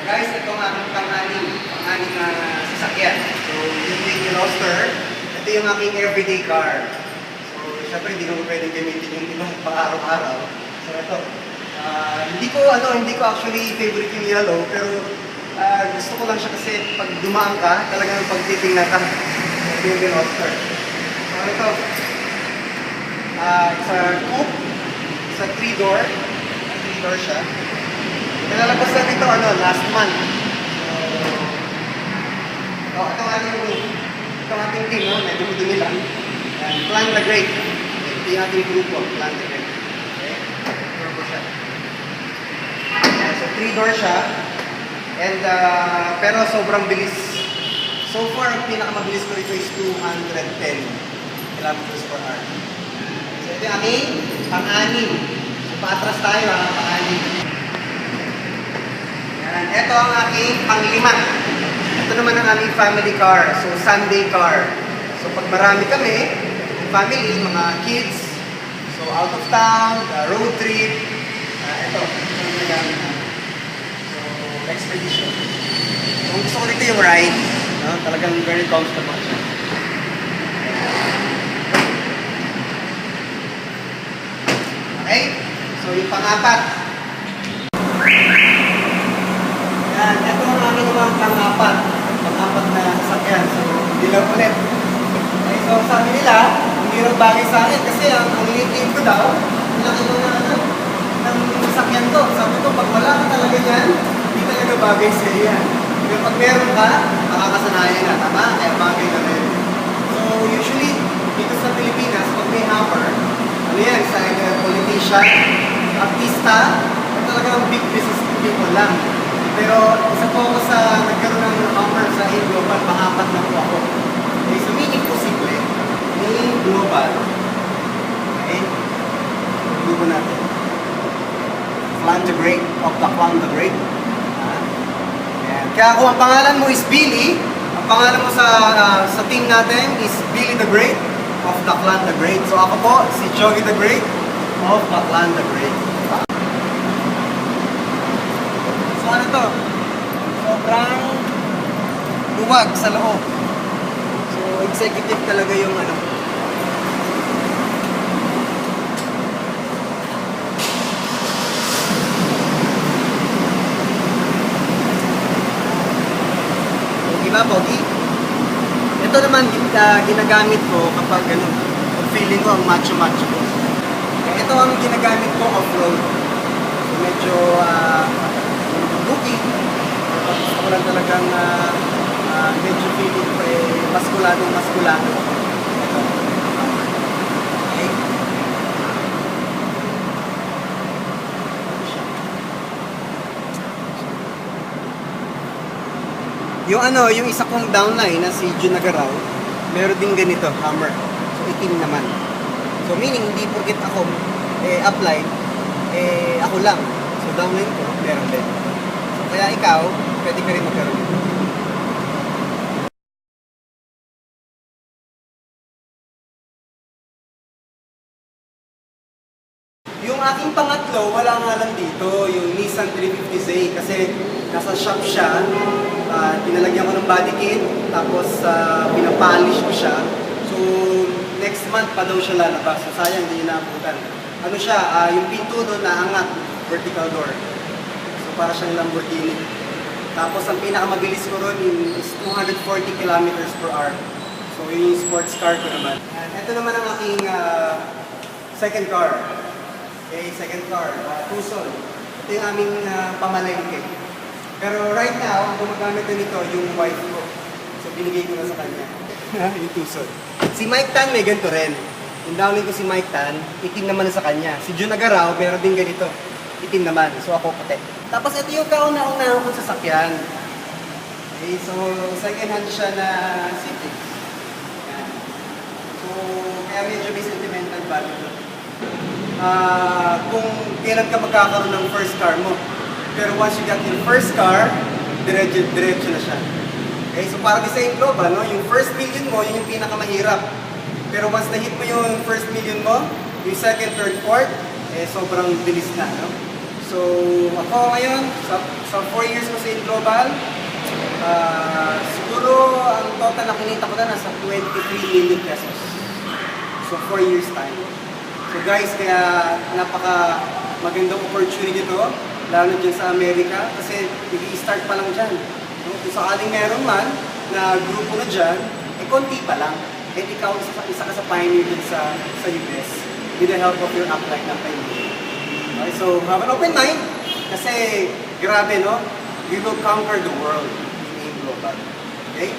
Guys, ito ang aking pang-anim na sasakyan. So, yung Lady Roadster, ito yung aking everyday car. So, syempre hindi ko pwedeng gamitin yung ibang pang-araw-araw. So, ito. Hindi ko actually favorite yung yellow, pero gusto ko lang siya kasi pag dumaan ka, talagang pagtitingnan ka. Ito yung Lady Roadster. So, ito. It's a coupe. It's a 3-door. 3-door siya. Nalalabas lang ito last month. So, itong ating team, medyo dumi lang. Plan the Great. Ito yung ating grupo, Plan the Great. Okay? Turbo siya. So, 3-door siya. And, pero sobrang bilis. So far, ang pinakamabilis ko ito is 210 kilometers per hour. So, ito yung aking pang-anim. So, paatras tayo pang-anim. Ito ang aking pang-lima. Ito naman ang aming family car. So, Sunday car. So, pag marami kami, family, mga kids, so out of town, road trip, ito ang nagamit namin. So, expedition. So, kung gusto ko dito yung ride, talagang very comfortable siya. Okay? So, yung pang-apat. Ito ang aking naman pang-apat na sasakyan. So, hindi lang ulit. Okay, so sabi nila, hindi rin bagay sa akin kasi ang liit ko daw, laki ko ng sasakyan ko. Sabi ko, pag wala ka talaga yan, hindi talaga bagay sa yan. Pero pag meron ka, makakasanayan na. Tama? Kaya bagay na rin. So, usually, dito sa Pilipinas, pag may hammer, yan, sa politician, artista, at talagang big business people lang. Pero isa po ako sa nagkaroon ng hammer sa A-Global, pang-apat na po ako. Okay, so meaning posible, A-Global. Okay? Lugo natin. Clan the Great of the Clan the Great. Ayan. Kaya kung ang pangalan mo is Billy, ang pangalan mo sa team natin is Billy the Great of the Clan the Great. So ako po, si Joey the Great of the Clan the Great. Ano to? Sobrang luwag sa loob. So, executive talaga yung Diba, Pogi? Ito naman, ginagamit ko kapag feeling ko ang macho-macho ko. Ito ang ginagamit ko off-road. So, medyo booking. Gusto ko lang talagang medyo feeling ko maskulado. Ito. Okay. Yung isa kong downline na si Jun Nagaraw, meron din ganito, hammer. So, itim naman. So, meaning, hindi porket ako apply, ako lang. So, downline ko, meron din. Kaya ikaw, pwede ka rin magkaroon. Yung aking pangatlo, wala nga lang dito, yung Nissan 350Z kasi nasa shop siya, pinalagyan ko ng body kit, tapos pinapolish ko siya. So, next month pa daw siya lalabas. So, sayang, hindi naabutan. Ano siya, yung pinto doon naangat, vertical door. Para siyang Lamborghini. Tapos ang pinakamabilis ko ron is 240 kilometers per hour. So yun yung sports car ko naman. And ito naman ang aking second car. Okay, second car, Tucson. Ito yung aming pamalengke. Pero right now, ang gumagamit na nito yung wife ko. So binigay ko na sa kanya. Yung Tucson. Si Mike Tan may ganito rin. Yung downline ko si Mike Tan, itim naman na sa kanya. Si Jun Nagaraw, meron din ganito. Itim naman. So ako puti. Tapos ito yung kauna-una akong sasakyan. Okay, so second hand siya na City. So kaya medyo may sentimental value. Kung kailan ka magkakaroon ng first car mo. Pero once you got your first car, diretso na siya. Okay, so parang sa global, no? Yung first million mo, yun yung pinakamahirap. Pero once na-hit mo yung first million mo, yung second, third, fourth, sobrang bilis na, no? So, ako ngayon, sa 4 years ko sa Global, siguro ang total na kinita ko na nasa 23 million pesos. So, 4 years time. So guys, kaya napaka magandang opportunity to, lalo dyan sa Amerika, kasi nag-i-start pa lang dyan. No? Kung sakaling meron man na grupo na dyan, konti pa lang. At ikaw, isa ka sa pioneer dyan sa US with the help of your upline na pioneer. Okay, so have an open mind, kasi grabe, no? We will conquer the world in Global. Okay?